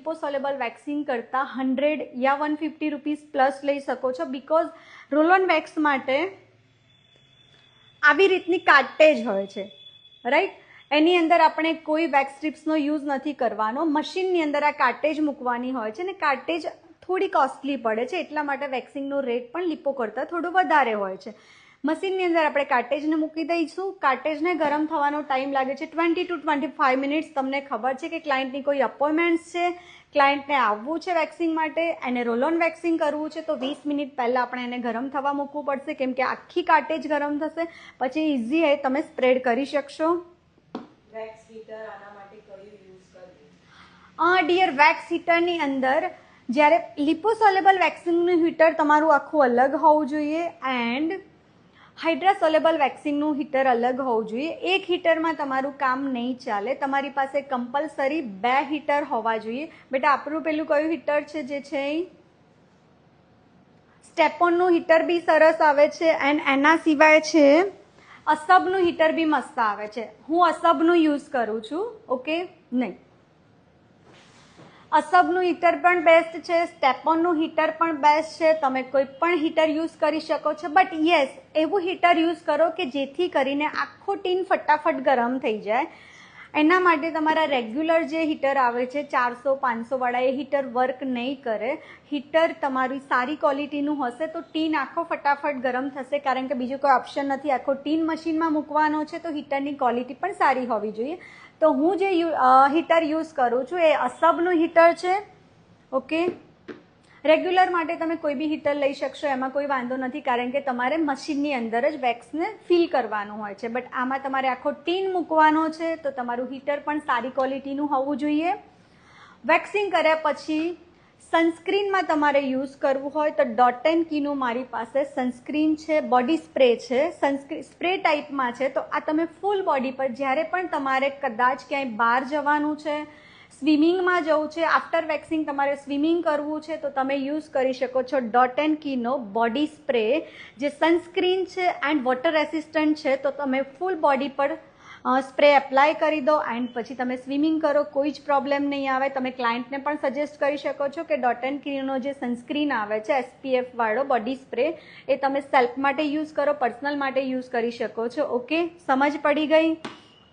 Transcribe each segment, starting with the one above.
લિપોસોલેબલ waxing કરતાં 100 યા 150 rupees plus લઈ શકો છો, બિકોઝ રોલ ઓન વેક્સ માટે આવી રીતની કાર્ટેજ હોય છે, રાઈટ. એની અંદર આપણે કોઈ વેક્સ સ્ટ્રીપ્સનો યુઝ નથી કરવાનો, મશીનની અંદર આ કાર્ટેજ મૂકવાની હોય છે, ને કાર્ટેજ થોડી કોસ્ટલી પડે છે, એટલા માટે વેક્સિંગનો રેટ પણ લિપો કરતાં થોડું વધારે હોય છે. મશીનની અંદર આપણે કાર્ટેજને મૂકી દઈશું. કાર્ટેજને ગરમ થવાનો ટાઈમ લાગે છે 20 to 25 મિનિટ્સ. તમને ખબર છે કે ક્લાયન્ટની કોઈ અપોઇન્ટમેન્ટ્સ છે, ક્લાયન્ટને આવવું છે વેક્સિંગ માટે, એને રોલ ઓન વેક્સિંગ કરવું છે, તો 20 મિનિટ પહેલાં આપણે એને ગરમ થવા મૂકવું પડશે, કેમ કે આખી કાર્ટેજ ગરમ થશે, પછી ઇઝી તમે સ્પ્રેડ કરી શકશો. વેક્સ હીટર આના માટે કયું યુઝ કરવું? ડિયર, વેક્સ હીટરની અંદર જ્યારે લિપોસોલેબલ વેક્સિંગનું હીટર તમારું આખું અલગ હોવું જોઈએ એન્ડ હાઇડ્રાસોલેબલ વેક્સિંગનું હીટર અલગ હોવું જોઈએ. એક હીટરમાં તમારું કામ નહીં ચાલે, તમારી પાસે કમ્પલસરી 2 હીટર હોવા જોઈએ. બેટા આપણું પેલું કયું હીટર છે જે છે સ્ટેપોનનું હીટર બી સરસ આવે છે, એન્ડ એના સિવાય છે અસબનું હીટર બી મસ્ત આવે છે. હું અસબનું યુઝ કરું છું, ઓકે. નહીં, અસબનું હીટર પણ બેસ્ટ છે, સ્ટેપોનનું હીટર પણ બેસ્ટ છે, તમે કોઈ પણ હીટર યુઝ કરી શકો છો. બટ યસ, એવું હીટર યુઝ કરો કે જેથી કરીને આખો ટીન ફટાફટ ગરમ થઈ જાય. એના માટે તમારા રેગ્યુલર જે હીટર આવે છે 400-500 વાળા, એ હીટર વર્ક નહીં કરે. હીટર તમારી સારી ક્વોલિટીનું હશે તો ટીન આખો ફટાફટ ગરમ થશે, કારણ કે બીજું કોઈ ઓપ્શન નથી. આખો ટીન મશીનમાં મૂકવાનો છે તો હીટરની ક્વોલિટી પણ સારી હોવી જોઈએ. તો હું જે હીટર યુઝ કરું છું એ અસબનું હીટર છે, ઓકે. રેગ્યુલર માટે તમે કોઈ બી હીટર લઈ શકશો, એમાં કોઈ વાંધો નથી, કારણ કે તમારે મશીનની અંદર જ વેક્સને ફિલ કરવાનું હોય છે. બટ આમાં તમારે આખો ટીન મૂકવાનો છે તો તમારું હીટર પણ સારી ક્વોલિટીનું હોવું જોઈએ. વેક્સિંગ કર્યા પછી સનસ્ક્રીનમાં તમારે યુઝ કરવું હોય તો ડોટ એન્ડ કીનું મારી પાસે સનસ્ક્રીન છે, બોડી સ્પ્રે છે, સનસ્ક્રીન સ્પ્રે ટાઈપમાં છે. તો આ તમે ફૂલ બોડી પર જ્યારે પણ તમારે કદાચ ક્યાંય બહાર જવાનું છે, સ્વિમિંગમાં જવું છે, આફ્ટર વેક્સિંગ તમારે સ્વિમિંગ કરવું છે, તો તમે યુઝ કરી શકો છો ડોટ એન્ડ કીનો બોડી સ્પ્રે, જે સનસ્ક્રીન છે એન્ડ વોટર રેસિસ્ટન્ટ છે. તો તમે ફૂલ બોડી પર સ્પ્રે એપ્લાય કરી દો એન્ડ પછી તમે સ્વિમિંગ કરો, કોઈ જ પ્રોબ્લેમ નહીં આવે. તમે ક્લાયન્ટને પણ સજેસ્ટ કરી શકો છો કે ડોટ એન્ડ કીનો જે સનસ્ક્રીન આવે છે SPF વાળો બોડી સ્પ્રે, એ તમે સેલ્ફ માટે યુઝ કરો, પર્સનલ માટે યુઝ કરી શકો છો, ઓકે. સમજ પડી ગઈ?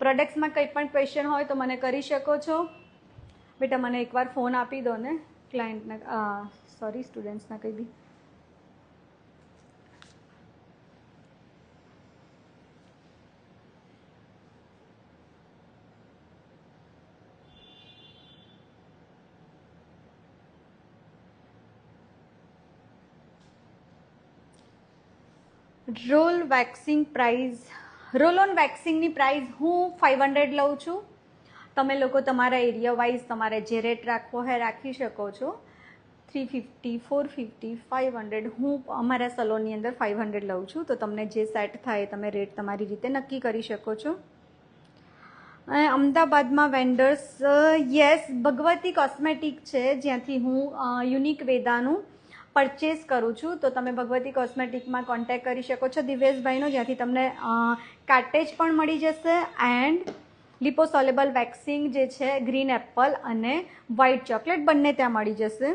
પ્રોડક્ટ્સમાં કંઈ પણ ક્વેશ્ચન હોય તો મને કરી શકો છો. બેટા મને એકવાર ફોન આપી દો ને, ક્લાયન્ટના સોરી સ્ટુડન્ટ્સના કંઈ બી. Roll waxing price, roll on વેક્સિંગની પ્રાઇસ હું 500 લઉં છું. તમે લોકો તમારા એરિયા વાઇઝ તમારે જે રેટ રાખવો હોય રાખી શકો છો. 350, 450, 500, હું અમારા સલોનની અંદર 500 લઉં છું. તો તમને જે સેટ થાય તમે રેટ તમારી રીતે નક્કી કરી શકો છો. અમદાવાદમાં વેન્ડર્સ, યસ, ભગવતી કોસ્મેટિક છે જ્યાંથી હું યુનિક વેદાનું પરચેસ કરું છું. તો તમે ભગવતી કોસ્મેટિકમાં કોન્ટેક્ટ કરી શકો છો દિવેશભાઈનો, જ્યાંથી તમને કાર્ટેજ પણ મળી જશે એન્ડ લિપોસોલેબલ વેક્સિંગ જે છે ગ્રીન એપલ અને વ્હાઇટ ચોકલેટ બંને ત્યાં મળી જશે.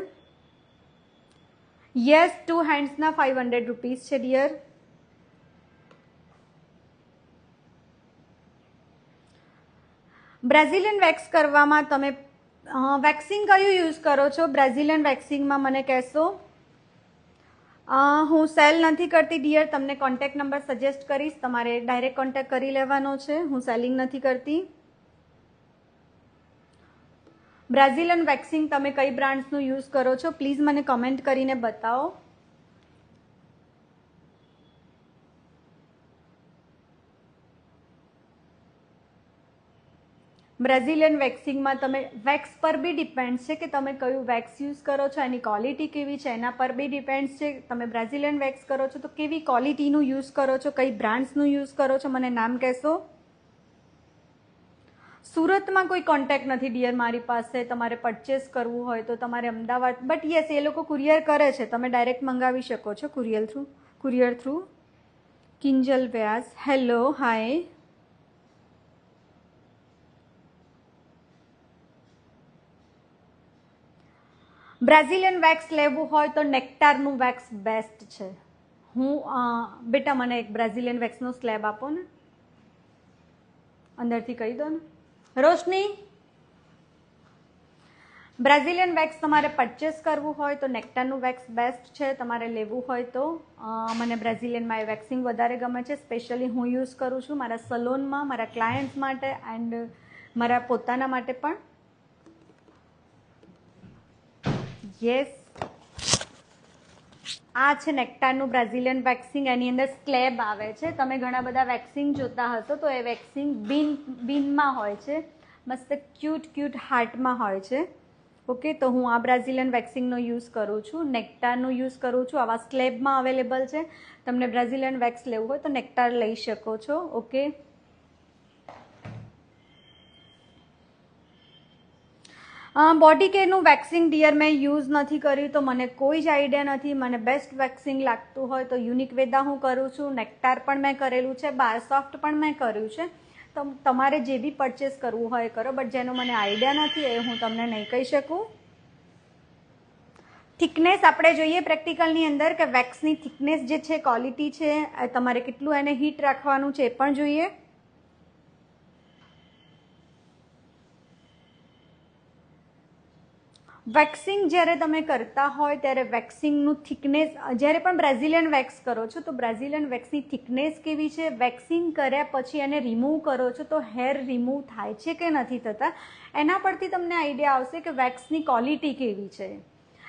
યસ, 2 હેન્ડ્સના 500 રૂપીસ છે ડિયર. બ્રાઝિલિયન વેક્સ કરવામાં તમે વેક્સિંગ કયું યુઝ કરો છો? બ્રાઝિલિયન વેક્સિંગમાં મને કહેશો. હું સેલ નથી કરતી ડિયર, તમને કોન્ટેક્ટ નંબર સજેસ્ટ કરીશ, તમારે ડાયરેક્ટ કોન્ટેક્ટ કરી લેવાનો છે. હું સેલિંગ નથી કરતી. બ્રાઝિલિયન વેક્સિંગ તમે કઈ બ્રાન્ડ્સનું યુઝ કરો છો પ્લીઝ મને કમેન્ટ કરીને બતાવો. બ્રાઝિલિયન વેક્સિંગમાં તમે વેક્સ પર બી ડિપેન્ડ છે કે તમે કયું વેક્સ યુઝ કરો છો, એની ક્વોલિટી કેવી છે એના પર બી ડિપેન્ડ છે. તમે બ્રાઝિલિયન વેક્સ કરો છો તો કેવી ક્વોલિટીનું યુઝ કરો છો, કઈ બ્રાન્ડ્સનું યુઝ કરો છો, મને નામ કહેશો. સુરતમાં કોઈ કોન્ટેક્ટ નથી ડિયર મારી પાસે. તમારે પરચેસ કરવું હોય તો તમારે અમદાવાદ, બટ યસ એ લોકો કુરિયર કરે છે, તમે ડાયરેક્ટ મંગાવી શકો છો કુરિયર થ્રુ. કિંજલ વ્યાસ, હેલો, હાય. બ્રાઝિલિયન વેક્સ લેવું હોય તો નેક્ટારનું વેક્સ બેસ્ટ છે. હું બેટા મને એક બ્રાઝિલિયન વેક્સનો સ્લેબ આપો ને, અંદરથી કહી દો ને. રોશની, બ્રાઝિલિયન વેક્સ તમારે પરચેસ કરવું હોય તો નેક્ટારનું વેક્સ બેસ્ટ છે. તમારે લેવું હોય તો મને બ્રાઝિલિયનમાં એ વેક્સિંગ વધારે ગમે છે. સ્પેશિયલી હું યુઝ કરું છું મારા સલોનમાં, મારા ક્લાયન્ટ્સ માટે એન્ડ મારા પોતાના માટે પણ. યસ, આ છે નેક્ટારનું બ્રાઝિલિયન વેક્સિંગ. એની અંદર સ્લેબ આવે છે. તમે ઘણા બધા વેક્સિંગ જોતા હશો તો એ વેક્સિંગ બીનમાં હોય છે, મસ્ત ક્યુટ હાર્ટમાં હોય છે. ઓકે, તો હું આ બ્રાઝિલિયન વેક્સિંગનો યુઝ કરું છું, નેક્ટારનું યુઝ કરું છું. આવા સ્લેબમાં અવેલેબલ છે. તમને બ્રાઝિલિયન વેક્સ લેવું હોય તો નેક્ટાર લઈ શકો છો. ઓકે, બોડી કેરનું વેક્સિંગ ડિયર મેં યુઝ નથી કર્યું તો મને કોઈ જ આઈડિયા નથી. મને બેસ્ટ વેક્સિંગ લાગતું હોય તો યુનિક વેદા હું કરું છું. નેક્ટાર પણ મેં કરેલું છે, બાયોસોફ્ટ પણ મેં કર્યું છે. તો તમારે જે બી પરચેસ કરવું હોય કરો, બટ જેનો મને આઈડિયા નથી એ હું તમને નહીં કહી શકું. થિકનેસ આપણે જોઈએ પ્રેક્ટિકલની અંદર કે વેક્સની થિકનેસ જે છે, ક્વોલિટી છે, તમારે કેટલું એને હીટ રાખવાનું છે એ પણ જોઈએ. વેક્સિંગ જ્યારે તમે કરતા હોય ત્યારે વેક્સિંગનું થિકનેસ, જ્યારે પણ બ્રાઝિલિયન વેક્સ કરો છો તો બ્રાઝિલિયન વેક્સની થિકનેસ કેવી છે, વેક્સિંગ કર્યા પછી એને રિમૂવ કરો છો તો હેર રિમૂવ થાય છે કે નથી થતા, એના પરથી તમને આઈડિયા આવશે કે વેક્સની ક્વોલિટી કેવી છે.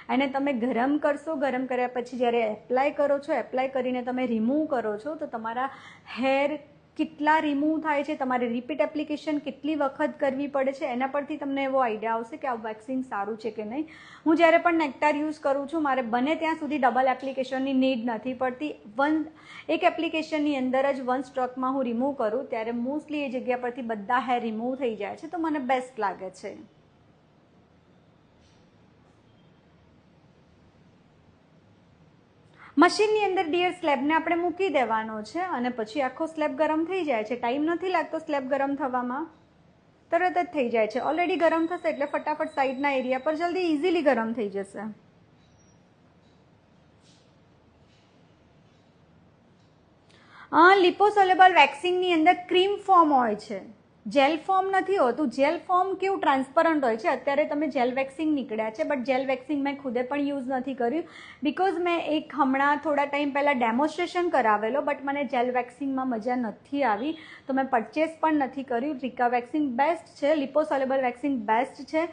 અને તમે ગરમ કરશો, ગરમ કર્યા પછી જ્યારે એપ્લાય કરો છો, એપ્લાય કરીને તમે રિમૂવ કરો છો તો તમારા હેર કેટલા રિમૂવ થાય છે, તમારે રિપીટ એપ્લિકેશન કેટલી વખત કરવી પડે છે, એના પરથી તમને એવો આઈડિયા આવશે કે આ વેક્સિંગ સારું છે કે નહીં. હું જ્યારે પણ નેક્ટાર યુઝ કરું છું મારે બને ત્યાં સુધી ડબલ એપ્લિકેશનની નીડ નથી પડતી. એક એપ્લિકેશનની અંદર જ વન સ્ટ્રોકમાં હું રિમૂવ કરું ત્યારે મોસ્ટલી એ જગ્યા પરથી બધા હેર રિમૂવ થઈ જાય છે, તો મને બેસ્ટ લાગે છે. મશીનની અંદર ડિયર સ્લેબને આપણે મૂકી દેવાનો છે અને પછી આખો સ્લેબ ગરમ થઈ જાય છે. ટાઈમ નથી લાગતો સ્લેબ ગરમ થવામાં, તરત જ થઈ જાય છે. ઓલરેડી ગરમ થશે એટલે ફટાફટ સાઈડના એરિયા પર જલ્દી ઇઝીલી ગરમ થઈ જશે. લિપોસોલેબલ વેક્સિંગની અંદર ક્રીમ ફોર્મ હોય છે, જેલ ફોર્મ નથી હોતું. જેલ ફોર્મ કેવું ટ્રાન્સપરન્ટ હોય છે. અત્યારે તમે જેલ વેક્સિંગ નીકળ્યા છે, બટ જેલ વેક્સિંગ મેં ખુદે પણ યુઝ નથી કર્યું બિકોઝ મેં એક હમણાં થોડા ટાઈમ પહેલાં ડેમોન્સ્ટ્રેશન કરાવેલો, બટ મને જેલ વેક્સિંગમાં મજા નથી આવી તો મેં પરચેસ પણ નથી કર્યું. રિકા વેક્સિંગ બેસ્ટ છે, લિપોસોલેબલ વેક્સિંગ બેસ્ટ છે.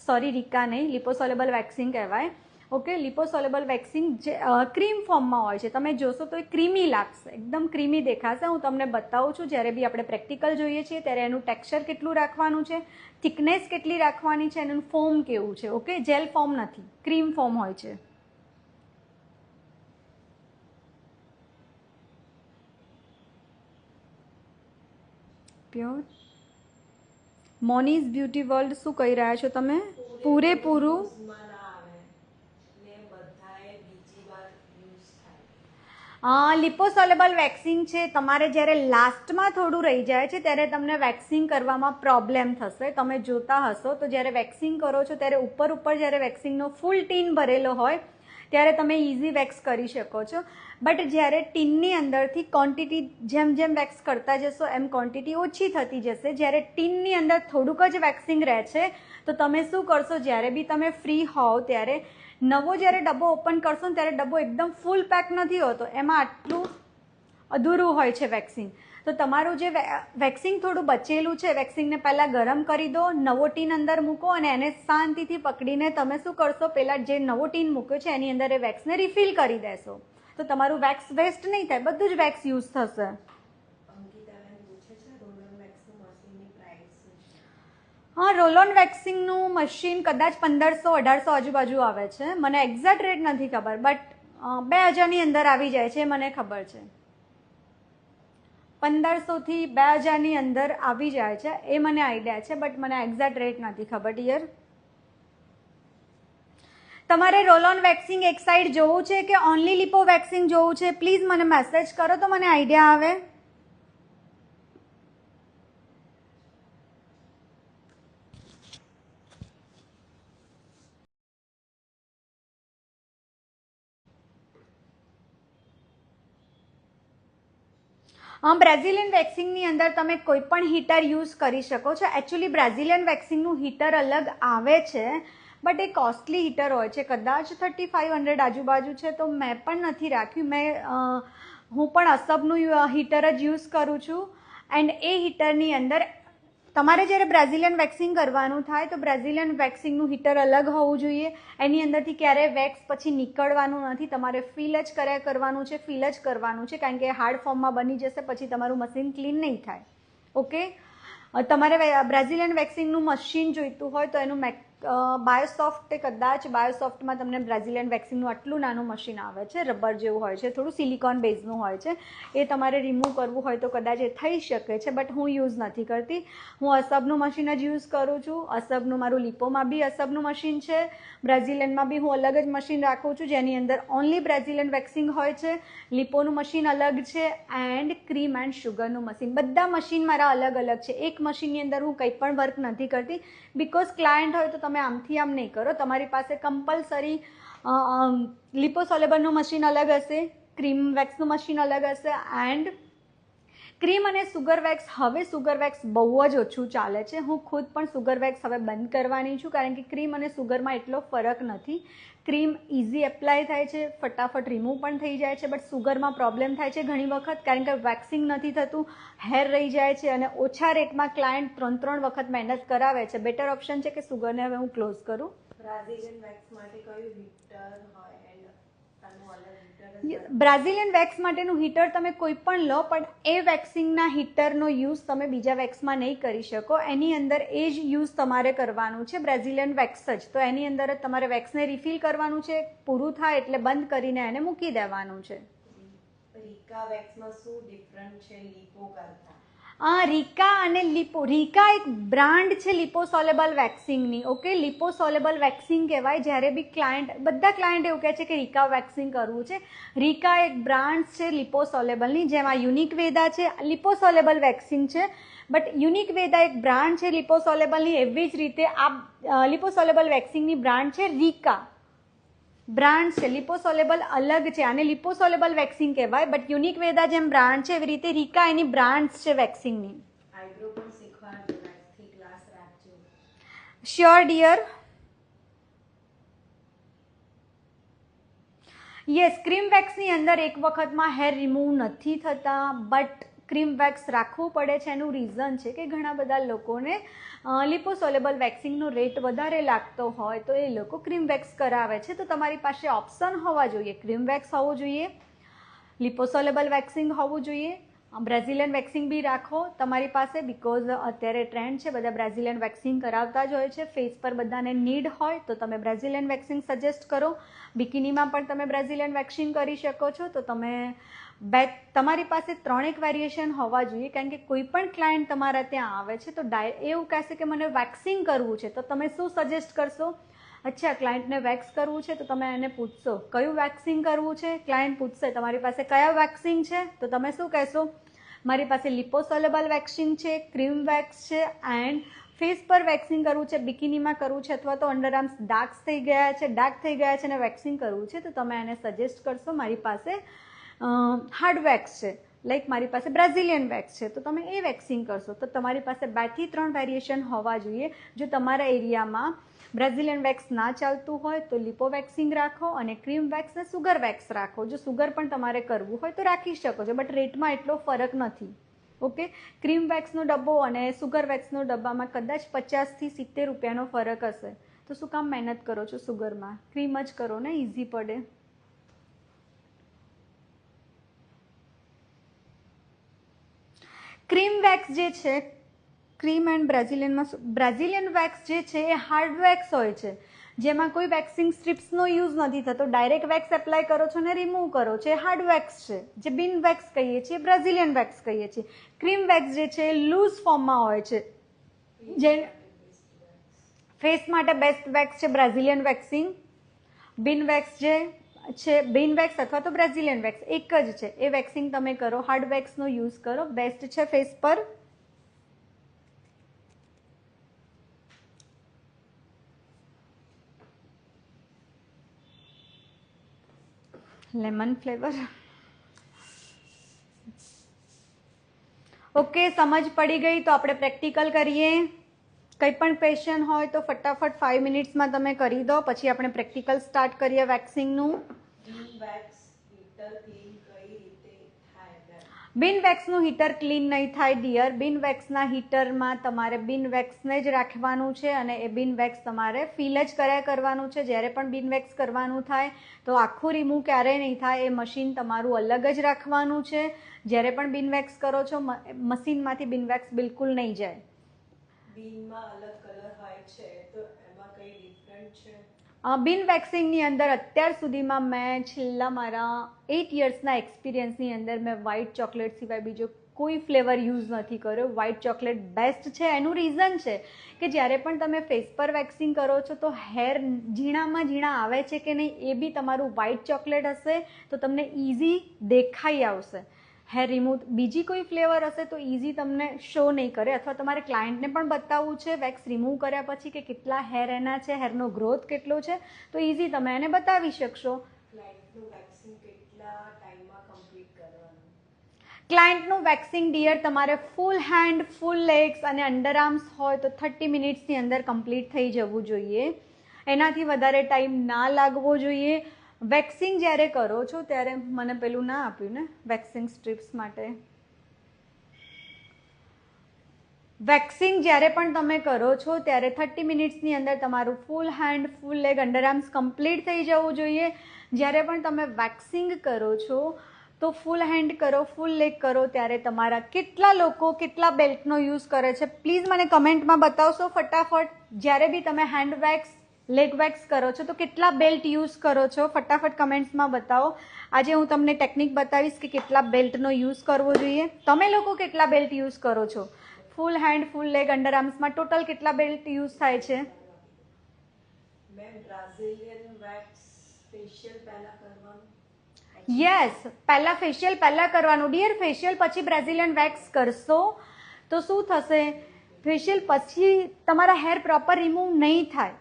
સોરી, રિકા નહીં, લિપોસોલેબલ વેક્સિંગ કહેવાય. ઓકે, લિપોસોલેબલ વેક્સિંગ જે ક્રીમ ફોર્મમાં હોય છે, તમે જોશો તો એ ક્રીમી લાગશે, એકદમ ક્રીમી દેખાશે. હું તમને બતાવું છું જ્યારે બી આપણે પ્રેક્ટિકલ જોઈએ છીએ ત્યારે એનું ટેક્સચર કેટલું રાખવાનું છે, થિકનેસ કેટલી રાખવાની છે, એનું ફોર્મ કેવું છે. ઓકે, જેલ ફોર્મ નથી, ક્રીમ ફોર્મ હોય છે. પ્યોર મોનીઝ બ્યુટી વર્લ્ડ શું કહી રહ્યા છો તમે? પૂરેપૂરું યુઝમાં ના આવે ને બધાએ બીજી વાર યુઝ થાય. લિપોસોલેબલ વેક્સિંગ છે, તમારે જ્યારે લાસ્ટમાં થોડું રહી જાય છે ત્યારે તમને વેક્સિંગ કરવામાં પ્રોબ્લેમ થશે. તમે જોતા હશો તો જ્યારે વેક્સિંગ કરો છો ત્યારે ઉપર જ્યારે વેક્સિંગનો ફૂલ ટીન ભરેલો હોય ત્યારે તમે ઇઝી વેક્સ કરી શકો છો. બટ જ્યારે ટીનની અંદરથી ક્વોન્ટિટી જેમ જેમ વેક્સ કરતા જશો એમ ક્વોન્ટિટી ઓછી થતી જશે. જ્યારે ટીનની અંદર થોડુંક જ વેક્સિંગ રહે છે તો તમે શું કરશો, જ્યારે બી તમે ફ્રી હોવ ત્યારે નવો જ્યારે ડબ્બો ઓપન કરશો ને ત્યારે ડબ્બો એકદમ ફૂલ પેક નથી હોતો, એમાં આટલું અધૂરું હોય છે વેક્સિંગ. તો તમારું જે વેક્સિંગ થોડું બચેલું છે, વેક્સિંગને પહેલાં ગરમ કરી દો, નવો ટીન અંદર મૂકો અને એને શાંતિથી પકડીને તમે શું કરશો, પહેલાં જે નવો ટીન મૂક્યો છે એની અંદર એ વેક્સને રિફિલ કરી દેશો તો તમારું વેક્સ વેસ્ટ નહીં થાય, બધું જ વેક્સ યુઝ થશે. અંકિતાબેન પૂછે છે રોલર વેક્સનું મશીનની પ્રાઇસ શું છે? હા, રોલ ઓન વેક્સિંગનું મશીન કદાચ 1500-1800 આજુબાજુ આવે છે. મને એક્ઝેક્ટ રેટ નથી ખબર, બટ 2000ની અંદર આવી જાય છે મને ખબર છે. 1500થી 2000ની અંદર આવી જાય છે એ મને આઈડિયા છે, બટ મને એક્ઝેક્ટ રેટ નથી ખબર ડિયર. તમારે રોલ ઓન વેક્સિંગ એક સાઈડ જોવું છે કે ઓનલી લિપો વેક્સિંગ જોવું છે, પ્લીઝ મને મેસેજ કરો તો મને આઈડિયા આવે. બ્રાઝિલિયન વેક્સિંગની અંદર તમે કોઈ પણ હીટર યુઝ કરી શકો છો. એકચ્યુઅલી બ્રાઝિલિયન વેક્સિંગનું હીટર અલગ આવે છે, બટ એ કોસ્ટલી હીટર હોય છે, કદાચ 3500 આજુબાજુ છે, તો મેં પણ નથી રાખ્યું. હું પણ અસબનું હીટર જ યુઝ કરું છું. એન્ડ એ હીટરની અંદર તમારે જ્યારે બ્રાઝિલિયન વેક્સિંગ કરવાનું થાય તો બ્રાઝિલિયન વેક્સિંગનું હીટર અલગ હોવું જોઈએ. એની અંદરથી ક્યારેય વેક્સ પછી નીકળવાનું નથી, તમારે ફિલ જ કર્યા કરવાનું છે, ફિલ જ કરવાનું છે, કારણ કે હાર્ડ ફોર્મમાં બની જશે, પછી તમારું મશીન ક્લીન નહીં થાય. ઓકે, તમારે બ્રાઝિલિયન વેક્સિંગનું મશીન જોઈતું હોય તો એનું બાયોસોફ્ટ, કદાચ બાયોસોફ્ટમાં તમને બ્રાઝિલિયન વેક્સિંગનું આટલું નાનું મશીન આવે છે, રબર જેવું હોય છે, થોડું સિલિકોન બેઝનું હોય છે. એ તમારે રિમૂવ કરવું હોય તો કદાચ એ થઈ શકે છે, બટ હું યુઝ નથી કરતી. હું અસબનું મશીન જ યુઝ કરું છું. અસબનું મારું લિપોમાં બી અસબનું મશીન છે, બ્રાઝિલિયનમાં બી હું અલગ જ મશીન રાખું છું, જેની અંદર ઓનલી બ્રાઝિલિયન વેક્સિંગ હોય છે. લિપોનું મશીન અલગ છે, એન્ડ ક્રીમ એન્ડ શુગરનું મશીન, બધા મશીન મારા અલગ અલગ છે. એક મશીનની અંદર હું કંઈ પણ વર્ક નથી કરતી, બિકોઝ ક્લાયન્ટ હોય તો તમે આમથી આમ નહીં કરો. તમારી પાસે કમ્પલસરી લિપોસોલેબલનું મશીન અલગ હશે, ક્રીમ વેક્સનું મશીન અલગ હશે, એન્ડ ક્રીમ અને સુગર વેક્સ. હવે સુગર વેક્સ બહુ જ ઓછું ચાલે છે. હું ખુદ પણ સુગર વેક્સ હવે બંધ કરવાની છું, કારણ કે ક્રીમ અને સુગરમાં એટલો ફરક નથી. ક્રીમ ઇઝી એપ્લાય થાય છે, ફટાફટ રિમૂવ પણ થઈ જાય છે, બટ સુગરમાં પ્રોબ્લેમ થાય છે ઘણી વખત, કારણ કે વેક્સિંગ નથી થતું, હેર રહી જાય છે, અને ઓછા રેટમાં ક્લાયન્ટ 3 વખત મહેનત કરાવે છે. બેટર ઓપ્શન છે કે સુગરને હવે હું ક્લોઝ કરું. બ્રાઝિલિયન વેક્સ માટે કયું હીટર હોય એન્ડ આનું અલગ હીટર? બ્રાઝિલિયન વેક્સ માટેનું હીટર તમે કોઈ પણ લો, પણ એ વેક્સિંગના હીટરનો યુઝ તમે બીજા વેક્સમાં નહીં કરી શકો. એની અંદર એ જ યુઝ તમારે કરવાનું છે, બ્રાઝિલિયન વેક્સ જ. તો એની અંદર જ તમારે વેક્સને રિફિલ કરવાનું છે, પૂરું થાય એટલે બંધ કરીને એને મૂકી દેવાનું છે. રીકા વેક્સમાં શું ડિફરન્ટ છે લિપો કરતા? રીકા અને લિપો. રીકા એક બ્રાન્ડ છે લિપોસોલેબલ વેક્સિંગની. ઓકે, લિપોસોલેબલ વેક્સિંગ કહેવાય. જ્યારે બી બધા ક્લાયન્ટ એવું કહે છે કે રીકા વેક્સિંગ કરવું છે. રીકા એક બ્રાન્ડ છે લિપોસોલેબલની, જેમાં યુનિક વેદા છે, લિપોસોલેબલ વેક્સિંગ છે, બટ યુનિક વેદા એક બ્રાન્ડ છે લિપોસોલેબલની. એવી જ રીતે આ લિપોસોલેબલ વેક્સિંગની બ્રાન્ડ છે રીકા. બ્રાન્ડ છે, લિપોસોલેબલ અલગ છે, આને લિપોસોલેબલ વેક્સિંગ કહેવાય, બટ યુનિક વેદા જેમ બ્રાન્ડ છે એવી રીતે રીકા એની બ્રાન્ડ્સ છે વેક્સિંગની. આઈબ્રો પણ શીખવાડજો, વેક્સથી ક્લાસ રાખજો. Sure dear. યસ, ક્રીમ વેક્સની અંદર એક વખતમાં હેર રિમૂવ નથી થતા, બટ ક્રીમ વેક્સ રાખવું પડે છે. એનું રીઝન છે કે ઘણા બધા લોકોને લિપોસોલેબલ વેક્સિંગનો રેટ વધારે લાગતો હોય તો એ લોકો ક્રીમ વેક્સ કરાવે છે. તો તમારી પાસે ઓપ્શન હોવા જોઈએ, ક્રીમ વેક્સ હોવું જોઈએ, લિપોસોલેબલ વેક્સિંગ હોવું જોઈએ, બ્રાઝિલિયન વેક્સિંગ બી રાખો તમારી પાસે, બિકોઝ અત્યારે ટ્રેન્ડ છે, બધા બ્રાઝિલિયન વેક્સિંગ કરાવતા જ હોય છે. ફેસ પર બધાને નીડ હોય તો તમે બ્રાઝિલિયન વેક્સિંગ સજેસ્ટ કરો. બિકિનીમાં પણ તમે બ્રાઝિલિયન વેક્સિંગ કરી શકો છો. તો તમારી પાસે 3 વેરિએશન હોવા જોઈએ, કારણ કે કોઈ પણ ક્લાયન્ટ તમારા ત્યાં આવે છે તો એવું કહેશે કે મને વેક્સિંગ કરવું છે, તો તમે શું સજેસ્ટ કરશો? અચ્છા, ક્લાયન્ટને વેક્સ કરવું છે તો તમે એને પૂછશો કયું વેક્સિંગ કરવું છે. ક્લાયન્ટ પૂછશે તમારી પાસે કયા વેક્સિંગ છે, તો તમે શું કહેશો? મારી પાસે લિપોસોલેબલ વેક્સિંગ છે, ક્રીમ વેક્સ છે, એન્ડ ફેસ પર વેક્સિંગ કરવું છે, બિકિનીમાં કરવું છે, અથવા તો અંડરઆર્મ્સ ડાર્ક થઈ ગયા છે અને વેક્સિંગ કરવું છે, તો તમે એને સજેસ્ટ કરશો મારી પાસે હાર્ડ વેક્સ છે, લાઈક મારી પાસે બ્રાઝિલિયન વેક્સ છે, તો તમે એ વેક્સિંગ કરશો. તો તમારી પાસે 2 થી 3 વેરિએશન હોવા જોઈએ. જો તમારા એરિયામાં બ્રાઝિલિયન વેક્સ ના ચાલતું હોય તો લિપો વેક્સિંગ રાખો, અને ક્રીમ વેક્સ ને સુગર વેક્સ રાખો. જો સુગર પણ તમારે કરવું હોય તો રાખી શકો છો, બટ રેટમાં એટલો ફરક નથી. ઓકે, ક્રીમ વેક્સનો ડબ્બો અને સુગર વેક્સનો ડબ્બામાં કદાચ 50 થી 70 રૂપિયાનો ફરક હશે. તો શું કામ મહેનત કરો છો સુગરમાં? ક્રીમ જ કરો ને, ઇઝી પડે. ક્રીમ વેક્સ જે છે, ક્રીમ એન્ડ બ્રાઝિલિયન વેક્સ જે છે એ હાર્ડ વેક્સ હોય છે, જેમાં કોઈ વેક્સિંગ સ્ટ્રીપ્સનો યુઝ નથી થતો. ડાયરેક્ટ વેક્સ એપ્લાય કરો છો ને રિમૂવ કરો છો, એ હાર્ડ વેક્સ છે. જે બિન વેક્સ કહીએ છીએ, બ્રાઝિલિયન વેક્સ કહીએ છીએ. ક્રીમ વેક્સ જે છે એ લૂઝ ફોર્મમાં હોય છે, જે ફેસ માટે બેસ્ટ વેક્સ છે બ્રાઝિલિયન વેક્સિંગ. બિન વેક્સ જે છે, બિન વેક્સ અથવા તો બ્રાઝિલિયન વેક્સ એક જ છે, એ વેક્સિંગ તમે કરો. હાર્ડ વેક્સનો યુઝ કરો, બેસ્ટ છે ફેસ પર. Lemon flavour. ઓકે, સમજ પડી ગઈ. તો આપણે પ્રેક્ટિકલ કરીએ. કંઈ પણ ક્વેશ્ચન હોય તો ફટાફટ 5 મિનિટ્સમાં તમે કરી દો, પછી આપણે પ્રેક્ટિકલ સ્ટાર્ટ કરીએ વેક્સિંગનું. બિન વેક્સ હીટર ક્લીન કઈ રીતે થાય બેન? બિન વેક્સનું હીટર ક્લીન નહીં થાય ડિયર. બિન વેક્સના હીટરમાં તમારે બિન વેક્સને જ રાખવાનું છે અને એ બિન વેક્સ તમારે ફિલ જ કર્યા કરવાનું છે. જ્યારે પણ બિન વેક્સ કરવાનું થાય તો આખું રિમૂવ ક્યારેય નહીં થાય. એ મશીન તમારું અલગ જ રાખવાનું છે. જ્યારે પણ બિન વેક્સ કરો છો મશીનમાંથી બિન વેક્સ બિલકુલ નહીં જાય. બીનમાં અલગ કલર હોય છે તો એમાં કઈ ડિફરન્ટ છે? બિન વેક્સિંગની અંદર અત્યાર સુધીમાં મેં છેલ્લા મારા 8 યર્સના એક્સપિરિયન્સની અંદર મેં વ્હાઇટ ચોકલેટ સિવાય બીજો કોઈ ફ્લેવર યુઝ નથી કર્યો. વ્હાઇટ ચોકલેટ બેસ્ટ છે. એનું રીઝન છે કે જ્યારે પણ તમે ફેસ પર વેક્સિંગ કરો છો તો હેર ઝીણામાં ઝીણા આવે છે કે નહીં એ બી તમારું વ્હાઇટ ચોકલેટ હશે તો તમને ઇઝી દેખાઈ આવશે. હેર રિમૂવ બીજી કોઈ ફ્લેવર હશે તો ઇઝી તમને શો નહીં કરે. અથવા તમારે ક્લાયન્ટને પણ બતાવવું છે વેક્સ રિમૂવ કર્યા પછી કે કેટલા હેર એના છે, હેરનો ગ્રોથ કેટલો છે, તો ઇઝી તમે એને બતાવી શકશો. ક્લાયન્ટનું વેક્સિંગ કેટલા ટાઈમમાં કમ્પ્લીટ કરવાનું? ક્લાયન્ટનું વેક્સિંગ ડિયર તમારે ફૂલ હેન્ડ, ફૂલ લેગ્સ અને અંડર આર્મ્સ હોય તો 30 મિનિટ્સની અંદર કમ્પ્લીટ થઈ જવું જોઈએ. એનાથી વધારે ટાઈમ ના લાગવો જોઈએ. વેક્સિંગ જ્યારે કરો છો ત્યારે મને પેલું ના આપ્યું ને વેક્સિંગ સ્ટ્રીપ્સ માટે. વેક્સિંગ જ્યારે પણ તમે કરો છો ત્યારે 30 મિનિટ્સની અંદર તમારું ફૂલ હેન્ડ, ફૂલ લેગ, અંડર આર્મ્સ કમ્પ્લીટ થઈ જવું જોઈએ. જ્યારે પણ તમે વેક્સિંગ કરો છો તો ફૂલ હેન્ડ કરો, ફૂલ લેગ કરો ત્યારે તમારા કેટલા લોકો કેટલા બેલ્ટનો યુઝ કરે છે પ્લીઝ મને કમેન્ટમાં બતાવશો ફટાફટ. જ્યારે બી તમે હેન્ડ વેક્સ, લેગ વેક્સ કરો છો તો કેટલા બેલ્ટ યુઝ કરો છો ફટાફટ કમેન્ટ્સમાં બતાવો. આજે હું તમને ટેકનિક બતાવીશ કે કેટલા બેલ્ટનો યુઝ કરવો જોઈએ. તમે લોકો કેટલા બેલ્ટ યુઝ કરો છો? ફૂલ હેન્ડ, ફૂલ લેગ, અંડર આર્મ્સમાં ટોટલ કેટલા બેલ્ટ યુઝ થાય છે? મેમ બ્રાઝિલિયન વેક્સ ફેશિયલ પહેલા કરવાનું? યસ, પહેલા ફેશિયલ પહેલા કરવાનું ડિયર. ફેશિયલ પછી બ્રાઝિલિયન વેક્સ કરશો તો શું થશે? ફેશિયલ પછી તમારા હેર પ્રોપર રિમૂવ નહીં થાય.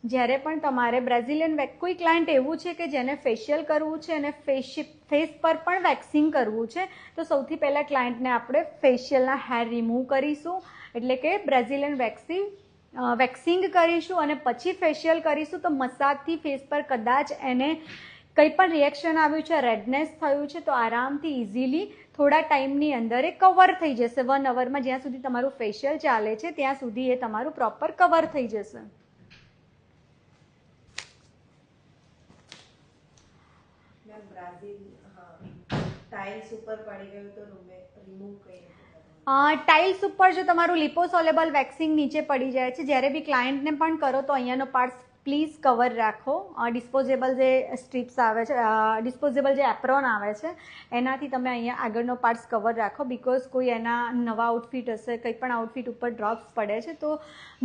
જ્યારે પણ તમારે બ્રાઝિલિયન વેક્સ, કોઈ ક્લાયન્ટ એવું છે કે જેને ફેશિયલ કરવું છે અને ફેસ પર પણ વેક્સિંગ કરવું છે તો સૌથી પહેલાં ક્લાયન્ટને આપણે ફેશિયલના હેર રિમૂવ કરીશું એટલે કે બ્રાઝિલિયન વેક્સિંગ કરીશું અને પછી ફેશિયલ કરીશું. તો મસાજથી ફેસ પર કદાચ એને કંઈ પણ રિએક્શન આવ્યું છે, રેડનેસ થયું છે તો આરામથી ઇઝીલી થોડા ટાઈમની અંદર એ કવર થઈ જશે. 1 અવરમાં જ્યાં સુધી તમારું ફેશિયલ ચાલે છે ત્યાં સુધી એ તમારું પ્રોપર કવર થઈ જશે. ટાઇલ્સ ઉપર પડી ગયું તો રિમૂવ કઈ રીતે કરવાનું? ટાઇલ્સ ઉપર જો તમારું લિપોસોલેબલ વેક્સિંગ નીચે પડી જાય છે, જ્યારે બી ક્લાયન્ટને પણ કરો તો અહીંયાનો પાર્ટ પ્લીઝ કવર રાખો. ડિસ્પોઝેબલ જે સ્ટ્રીપ્સ આવે છે, ડિસ્પોઝેબલ જે એપ્રોન આવે છે એનાથી તમે અહીંયા આગળનો પાર્ટ્સ કવર રાખો. બિકોઝ કોઈ એના નવા આઉટફિટ હશે, કંઈ પણ આઉટફિટ ઉપર ડ્રોપ્સ પડે છે તો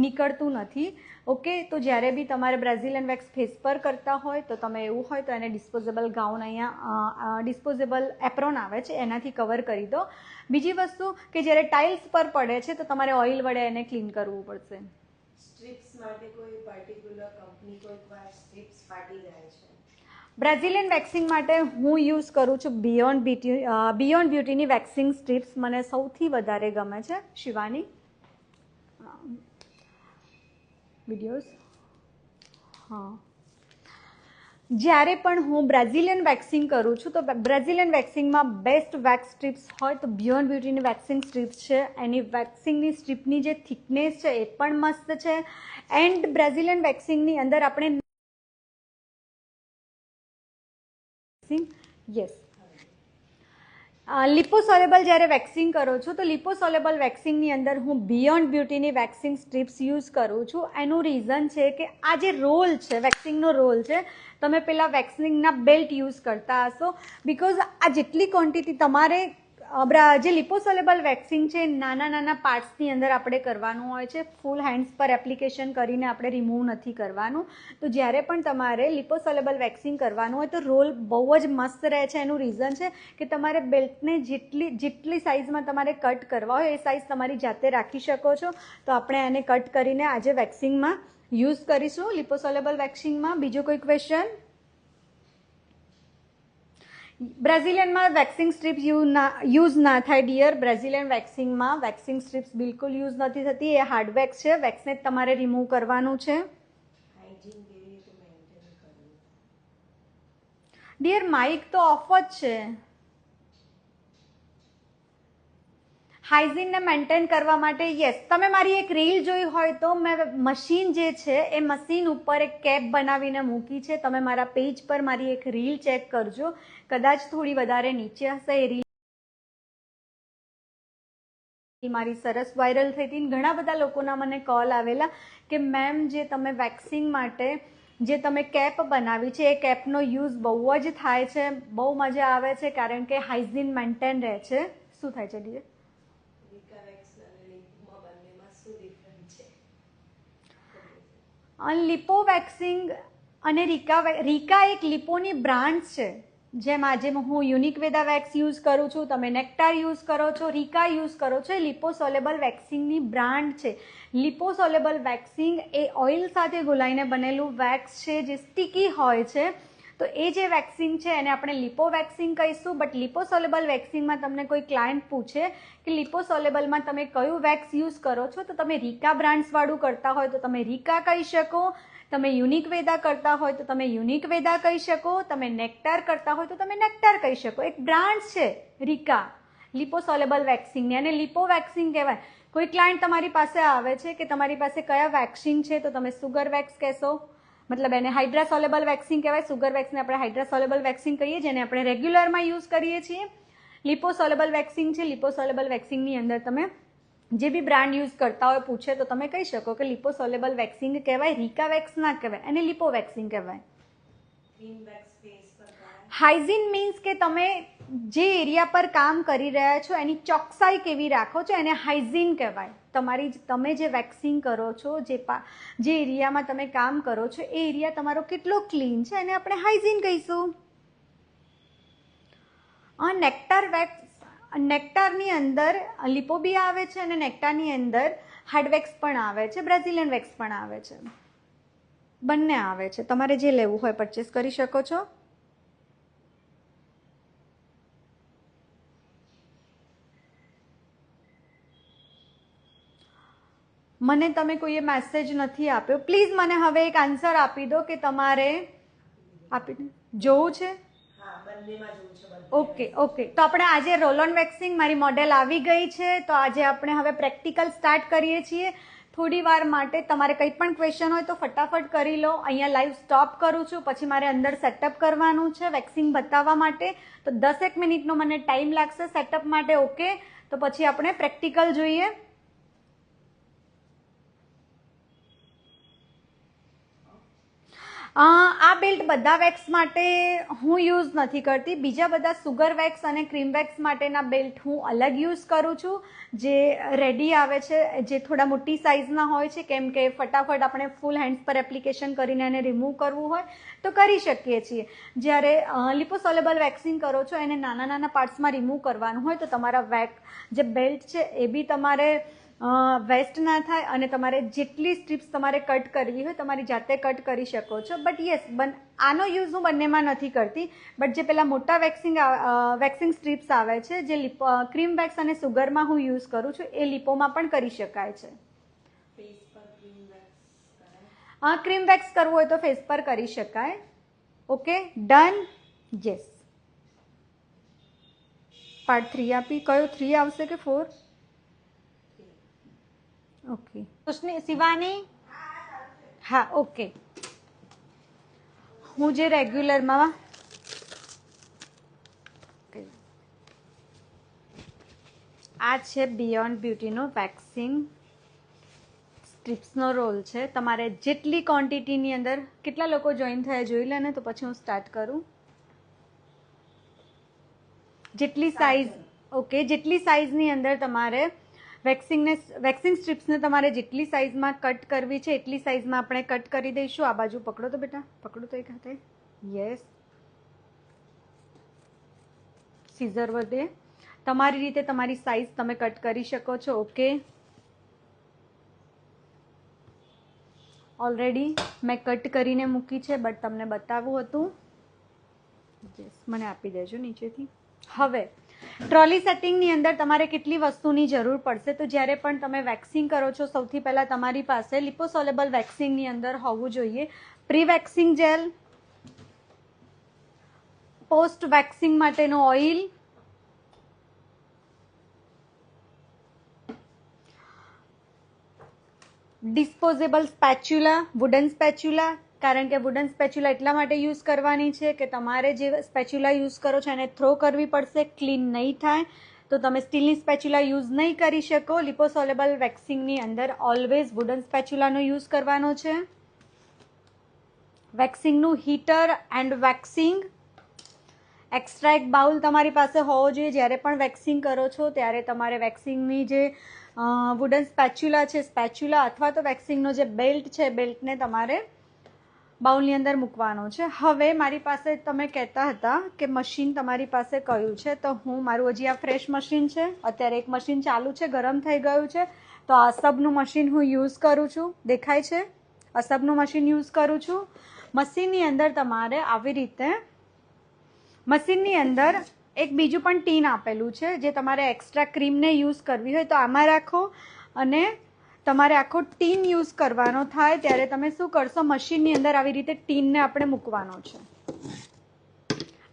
નીકળતું નથી. ઓકે, તો જ્યારે બી તમારે બ્રાઝિલિયન વેક્સ ફેસ પર કરતા હોય તો તમે એવું હોય તો એને ડિસ્પોઝેબલ ગાઉન, અહીંયા ડિસ્પોઝેબલ એપ્રોન આવે છે એનાથી કવર કરી દો. બીજી વસ્તુ કે જ્યારે ટાઇલ્સ પર પડે છે તો તમારે ઓઇલ વડે એને ક્લીન કરવું પડશે. સ્ટ્રીપ્સ માટે કોઈ પર્ટિક્યુલર કંપની કોઈ સ્ટ્રીપ્સ ફાટી જાય છે? બ્રાઝિલિયન વેક્સિંગ માટે હું યુઝ કરું છું બિયોન્ડ બ્યુટીની વેક્સિંગ સ્ટ્રીપ્સ. મને સૌથી વધારે ગમે છે. શિવાની વિડીયોઝ. હા, જ્યારે પણ હું બ્રાઝિલિયન વેક્સિંગ કરું છું તો બ્રાઝિલિયન વેક્સિંગમાં બેસ્ટ વેક્સ સ્ટ્રીપ્સ હોય તો બિયોન્ડ બ્યુટીની વેક્સિંગ સ્ટ્રીપ્સ છે. એની વેક્સિંગની સ્ટ્રીપની જે થિકનેસ છે એ પણ મસ્ત છે. એન્ડ બ્રાઝિલિયન વેક્સિંગની અંદર આપણે લિપોસોલેબલ જ્યારે વેક્સિંગ કરો છો તો લિપોસોલેબલ વેક્સિંગની અંદર હું બિયોન્ડ બ્યુટીની વેક્સિંગ સ્ટ્રીપ્સ યુઝ કરું છું. એનું રીઝન છે કે આ જે રોલ છે, વેક્સિંગનો રોલ છે, તમે પેલા વેક્સિંગના બેલ્ટ યુઝ કરતા હશો. બિકોઝ આ જેટલી ક્વોન્ટિટી તમારે જે લિપોસોલેબલ વેક્સિંગ છે નાના નાના પાર્ટ્સની અંદર આપણે કરવાનું હોય છે. ફૂલ હેન્ડ્સ પર એપ્લિકેશન કરીને આપણે રિમૂવ નથી કરવાનું. તો જ્યારે પણ તમારે લિપોસોલેબલ વેક્સિંગ કરવાનું હોય તો રોલ બહુ જ મસ્ત રહે છે. એનું રીઝન છે કે તમારે બેલ્ટને જેટલી સાઇઝમાં તમારે કટ કરવા હોય એ સાઇઝ તમારી જાતે રાખી શકો છો. તો આપણે એને કટ કરીને આજે વેક્સિંગમાં યુઝ કરીશું, લિપોસોલેબલ વેક્સિંગમાં. બીજો કોઈ ક્વેશ્ચન? બ્રાઝિલિયનમાં વેક્સિંગ સ્ટ્રીપ્સ યુઝ ના થાય ડિયર. બ્રાઝિલિયન વેક્સિંગમાં વેક્સિંગ સ્ટ્રીપ્સ બિલકુલ યુઝ નથી થતી. એ હાર્ડ વેક્સ છે. વેક્સને તમારે રિમૂવ કરવાનું છે. હાઇજીન કેવી રીતે મેન્ટેન કરવું? ડિયર માઇક તો ઓફ જ છે. હાઇજીનને મેન્ટેન કરવા માટે યસ, તમે મારી એક રીલ જોઈ હોય તો મેં મશીન જે છે એ મશીન ઉપર એક કેપ બનાવીને મૂકી છે. તમે મારા પેજ પર મારી એક રીલ ચેક કરજો. કદાચ થોડી વધારે નીચે હશે એ રીલ મારી સરસ વાયરલ થઈ હતી. ઘણા બધા લોકોના મને કોલ આવેલા કે મેમ જે તમે વેક્સિંગ માટે જે તમે કેપ બનાવી છે એ કેપનો યુઝ બહુ જ થાય છે, બહુ મજા આવે છે કારણ કે હાઇજીન મેન્ટેન રહે છે. શું થાય છે ડિયર? રીકા વેક્સ અને લિપમાં બંનેમાં શું ડિફરન્સ છે? લિપો વેક્સિંગ અને રીકા એક લિપોની બ્રાન્ડ છે. જેમ આજે હું યુનિક વેદા વેક્સ યુઝ કરું છું, તમે નેક્ટાર યુઝ કરો છો, રીકા યુઝ કરો છો. એ લિપોસોલેબલ વેક્સિંગની બ્રાન્ડ છે. લિપોસોલેબલ વેક્સિંગ એ ઓઇલ સાથે ગોલાઈને બનેલું વેક્સ છે જે સ્ટીકી હોય છે. તો એ જે વેક્સિંગ છે એને આપણે લિપો વેક્સિંગ કહીશું. બટ લિપોસોલેબલ વેક્સિંગમાં તમને કોઈ ક્લાયન્ટ પૂછે કે લિપોસોલેબલમાં તમે કયું વેક્સ યુઝ કરો છો, તો તમે રીકા બ્રાન્ડ્સવાળું કરતા હોય તો તમે રીકા કહી શકો. તમે યુનિક વેદા કરતા હોય તો તમે યુનિક વેદા કહી શકો. તમે નેક્ટાર કરતા હોય તો તમે નેક્ટાર કહી શકો. એક બ્રાન્ડ છે રીકા લિપોસોલેબલ વેક્સિંગની, અને લિપો વેક્સિંગ કહેવાય. કોઈ ક્લાયન્ટ તમારી પાસે આવે છે કે તમારી પાસે કયા વેક્સિંગ છે, તો તમે સુગર વેક્સ કહેશો. મતલબ એને હાઇડ્રાસોલેબલ વેક્સિંગ કહેવાય. સુગર વેક્સને આપણે હાઇડ્રાસોલેબલ વેક્સિંગ કહીએ, જેને આપણે રેગ્યુલરમાં યુઝ કરીએ છીએ. લિપોસોલેબલ વેક્સિંગ છે. લિપોસોલેબલ વેક્સિંગની અંદર તમે જે બી બ્રાન્ડ યુઝ કરતા હોય પૂછે તો તમે કહી શકો કે લિપોસોલેબલ વેક્સિંગ કહેવાય, રીકા વેક્સ ના કહેવાય, અને લિપો વેક્સિંગ કહેવાય. ક્રીમ વેક્સ ફેસ પર કરાય? હાઇજીન મીન્સ કે તમે જે એરિયા પર કામ કરી રહ્યા છો એની ચોકસાઈ કેવી રાખો છો એને હાઇજીન કહેવાય. તમે જે વેક્સિંગ કરો છો, જે એરિયામાં તમે કામ કરો છો એ એરિયા તમારો કેટલો ક્લીન છે એને આપણે હાઇજીન કહીશું. નેક્ટારની અંદર લિપો બી આવે છે અને નેક્ટારની અંદર હાર્ડ વેક્સ પણ આવે છે, બ્રાઝિલિયન વેક્સ પણ આવે છે. બંને આવે છે. તમારે જે લેવું હોય પરચેસ કરી શકો છો. મને તમે કોઈએ મેસેજ નથી આપ્યો. પ્લીઝ મને હવે એક આન્સર આપી દો કે તમારે જોવું છે. હા, બંનેમાં જોવું છે. ઓકે. તો આપણે આજે રોલ ઓન વેક્સિંગ મારી મોડેલ આવી ગઈ છે. તો આજે આપણે હવે પ્રેક્ટિકલ સ્ટાર્ટ કરીએ છીએ. થોડી વાર માટે તમારે કંઈ પણ ક્વેશ્ચન હોય તો ફટાફટ કરી લો. અહીંયા લાઈવ સ્ટોપ કરું છું, પછી મારે અંદર સેટઅપ કરવાનું છે વેક્સિંગ બતાવવા માટે. તો 10 મિનિટનો મને ટાઈમ લાગશે સેટઅપ માટે. ઓકે, તો પછી આપણે પ્રેક્ટિકલ જોઈએ. આ બેલ્ટ બધા વેક્સ માટે હું યુઝ નથી કરતી. બીજા બધા સુગર વેક્સ અને ક્રીમ વેક્સ માટેના બેલ્ટ હું અલગ યુઝ કરું છું, જે રેડી આવે છે, જે થોડા મોટી સાઇઝના હોય છે. કેમ કે ફટાફટ આપણે ફૂલ હેન્ડ્સ પર એપ્લિકેશન કરીને એને રિમૂવ કરવું હોય તો કરી શકીએ છીએ. જ્યારે લિપોસોલેબલ વેક્સિંગ કરો છો એને નાના નાના પાર્ટ્સમાં રિમૂવ કરવાનું હોય તો તમારા જે બેલ્ટ છે એ બી તમારે વેસ્ટ ના થાય, અને તમારે જેટલી સ્ટ્રીપ્સ તમારે કટ કરવી હોય તમારી જાતે કટ કરી શકો છો. બટ યસ, આનો યુઝ હું બંનેમાં નથી કરતી. બટ જે પેલા મોટા વેક્સિંગ સ્ટ્રીપ્સ આવે છે, જે ક્રીમ વેક્સ અને સુગરમાં હું યુઝ કરું છું, એ લિપોમાં પણ કરી શકાય છે. ફેસ પર ક્રીમ વેક્સ કરાય? ક્રીમ વેક્સ કરવું હોય તો ફેસ પર કરી શકાય. Okay, done. યસ. પાર્ટ 3 આપી. કયો 3 આવશે કે 4? ઓકે. શિવાની? હા, ઓકે. હું જે રેગ્યુલરમાં આ છે બિયોન્ડ બ્યુટીનો વેક્સિંગ સ્ટ્રીપ્સનો રોલ છે. તમારે જેટલી ક્વોન્ટિટીની અંદર કેટલા લોકો જોઈન થયા જોઈ લે ને, તો પછી હું સ્ટાર્ટ કરું. જેટલી સાઇઝ, ઓકે, જેટલી સાઇઝની અંદર તમારે વેક્સિંગ સ્ટ્રીપ્સને તમારે જેટલી સાઇઝમાં કટ કરવી છે એટલી સાઇઝમાં આપણે કટ કરી દઈશું. આ બાજુ પકડો તો બેટા, પકડો તો એક હાથે. યસ. સીઝર વધે તમારી રીતે તમારી સાઇઝ તમે કટ કરી શકો છો. ઓકે, ઓલરેડી મેં કટ કરીને મૂકી છે, બટ તમને બતાવવું હતું. યસ, મને આપી દેજો નીચેથી. હવે ટ્રોલી સેટિંગની અંદર તમારે કેટલી વસ્તુની જરૂર પડશે? તો જ્યારે પણ તમે વેક્સિંગ કરો છો, સૌથી પહેલાં તમારી પાસે લિપોસોલેબલ વેક્સિંગની અંદર હોવું જોઈએ pre waxing gel, post waxing માટેનો oil, disposable spatula, wooden spatula. કારણ કે વુડન સ્પેચ્યુલા એટલા માટે યુઝ કરવાની છે કે તમારે જે સ્પેચ્યુલા યુઝ કરો છો એને થ્રો કરવી પડશે, ક્લીન નહીં થાય. તો તમે સ્ટીલની સ્પેચ્યુલા યુઝ નહીં કરી શકો. લિપોસોલેબલ વેક્સિંગની અંદર ઓલવેઝ વુડન સ્પેચ્યુલાનો યુઝ કરવાનો છે. વેક્સિંગનું heater and waxing extract bowl તમારી પાસે હોવો જોઈએ. જ્યારે પણ વેક્સિંગ કરો છો ત્યારે તમારે વેક્સિંગની જે વુડન સ્પેચ્યુલા છે, સ્પેચ્યુલા અથવા તો વેક્સિંગનો જે બેલ્ટ છે, બેલ્ટને તમારે બાઉલની અંદર મૂકવાનો છે. હવે મારી પાસે તમે કહેતા હતા કે મશીન તમારી પાસે કયું છે, તો હું મારું હજી આ ફ્રેશ મશીન છે. અત્યારે એક મશીન ચાલુ છે, ગરમ થઈ ગયું છે, તો અસબનું મશીન હું યુઝ કરું છું. દેખાય છે? અસબનું મશીન યુઝ કરું છું. મશીનની અંદર તમારે આવી રીતે મશીનની અંદર એક બીજું પણ ટીન આપેલું છે. જે તમારે એક્સ્ટ્રા ક્રીમને યુઝ કરવી હોય તો આમાં રાખો, અને તમારે આખો ટીન યુઝ કરવાનો થાય ત્યારે તમે શું કરશો? મશીનની અંદર આવી રીતે ટીનને આપણે મૂકવાનો છે.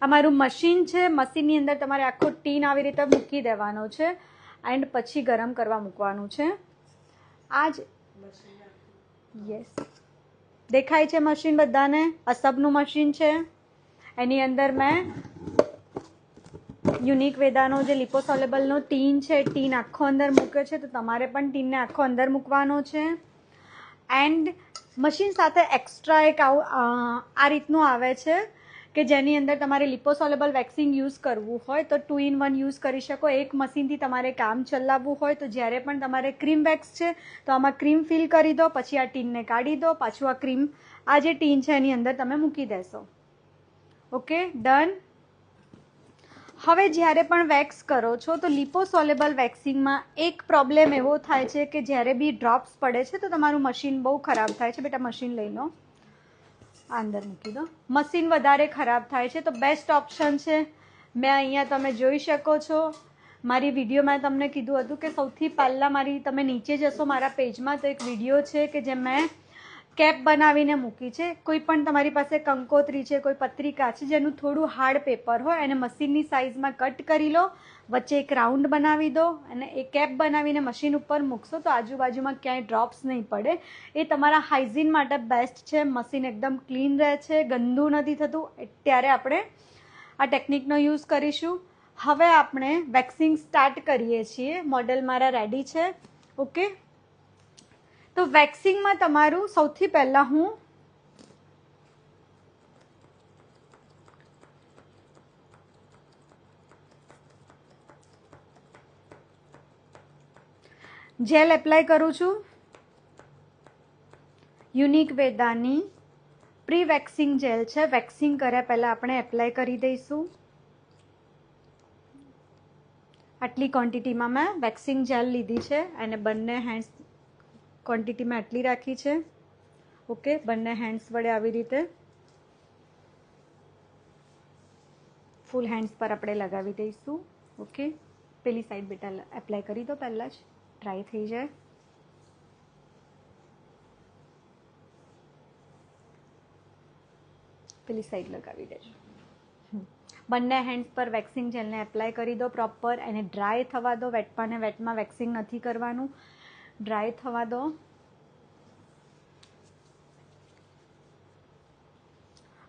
આ મારું મશીન છે. મશીનની અંદર તમારે આખો ટીન આવી રીતે મૂકી દેવાનો છે એન્ડ પછી ગરમ કરવા મૂકવાનું છે. આ જ યસ, દેખાય છે મશીન બધાને? અસબનું મશીન છે. એની અંદર મેં યુનિક વેદાનો જે લિપોસોલેબલનો ટીન છે, ટીન આખો અંદર મૂક્યો છે. તો તમારે પણ ટીનને આખો અંદર મૂકવાનો છે. એન્ડ મશીન સાથે એક્સ્ટ્રા એક આ રીતનું આવે છે કે જેની અંદર તમારે લિપોસોલેબલ વેક્સિંગ યુઝ કરવું હોય તો 2 in 1 યુઝ કરી શકો. એક મશીનથી તમારે કામ ચલાવવું હોય તો જ્યારે પણ તમારે ક્રીમ વેક્સ છે તો આમાં ક્રીમ ફિલ કરી દો, પછી આ ટીનને કાઢી દો, પાછું આ ક્રીમ આ જે ટીન છે એની અંદર તમે મૂકી દેશો. Okay, done. હવે જ્યારે પણ વેક્સ કરો છો તો લિપોસોલેબલ વેક્સિંગમાં એક પ્રોબ્લેમ એવો થાય છે કે જ્યારે બી ડ્રોપ્સ પડે છે તો તમારું મશીન બહુ ખરાબ થાય છે. બેટા મશીન લઈ લો, અંદર મૂકી દો. મશીન વધારે ખરાબ થાય છે તો બેસ્ટ ઓપ્શન છે, મેં અહીંયા તમે જોઈ શકો છો મારી વિડીયોમાં તમને કીધું હતું કે સૌથી પહેલાં તમે નીચે જશો મારા પેજમાં તો એક વિડીયો છે કે જે મેં કેપ બનાવીને મૂકી છે. કોઈ પણ તમારી પાસે કંકોત્રી છે, કોઈ પત્રિકા છે જેનું થોડું હાર્ડ પેપર હોય એને મશીનની સાઇઝમાં કટ કરી લો, વચ્ચે એક રાઉન્ડ બનાવી દો અને એ કેપ બનાવીને મશીન ઉપર મૂકશો તો આજુબાજુમાં ક્યાંય ડ્રોપ્સ નહીં પડે. એ તમારા હાઇજીન માટે બેસ્ટ છે. મશીન એકદમ ક્લીન રહે છે, ગંદુ નથી થતું. ત્યારે આપણે આ ટેકનિકનો યુઝ કરીશું. હવે આપણે વેક્સિંગ સ્ટાર્ટ કરીએ છીએ. મોડેલ મારા રેડી છે. ઓકે, તો વેક્સિંગમાં તમારું સૌથી પહેલાં હું જેલ એપ્લાય કરું છું. યુનિક વેદાની પ્રી વેક્સિંગ જેલ છે. વેક્સિંગ કર્યા પહેલાં આપણે એપ્લાય કરી દઈશું. આટલી ક્વોન્ટિટીમાં મેં વેક્સિંગ જેલ લીધી છે અને બંને હેન્ડ્સ ક્વોન્ટિટીમાં આટલી રાખી છે. ઓકે, બંને હેન્ડ્સ વડે આવી રીતે ફૂલ હેન્ડ્સ પર આપણે લગાવી દઈશું. ઓકે, પેલી સાઈડ બેટા એપ્લાય કરી દો, પહેલાં જ ડ્રાય થઈ જાય. પેલી સાઈડ લગાવી દેજો. બંને હેન્ડ્સ પર વેક્સિંગ જેલને એપ્લાય કરી દો પ્રોપર. એને ડ્રાય થવા દો. વેટમાં ને વેટમાં વેક્સિંગ નથી કરવાનું, ડ્રાય થવા દો.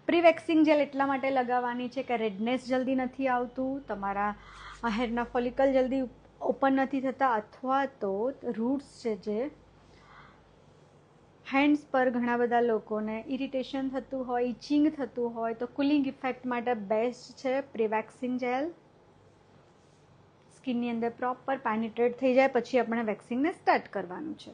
પ્રી વેક્સિંગ જેલ એટલા માટે લગાવવાની છે કે રેડનેસ જલ્દી નથી આવતું, તમારા હેરના ફોલિકલ જલ્દી ઓપન નથી થતા, અથવા તો રૂટ્સ છે જે હેન્ડ્સ પર ઘણા બધા લોકોને ઇરિટેશન થતું હોય, ઇચિંગ થતું હોય તો કુલિંગ ઇફેક્ટ માટે બેસ્ટ છે પ્રી વેક્સિંગ જેલ. સ્કિનની અંદર પ્રોપર પેનિટ્રેટ થઈ જાય પછી આપણે વેક્સિંગને સ્ટાર્ટ કરવાનું છે.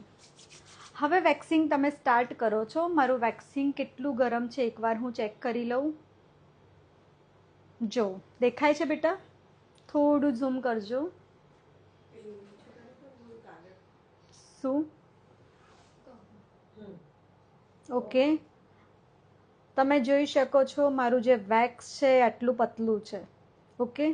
હવે વેક્સિંગ તમે સ્ટાર્ટ કરો છો. મારું વેક્સિંગ કેટલું ગરમ છે એકવાર હું ચેક કરી લઉં. જો દેખાય છે બેટા? થોડું ઝૂમ કરજો. શું? ઓકે, તમે જોઈ શકો છો મારું જે વેક્સ છે એ આટલું પતલું છે. ઓકે,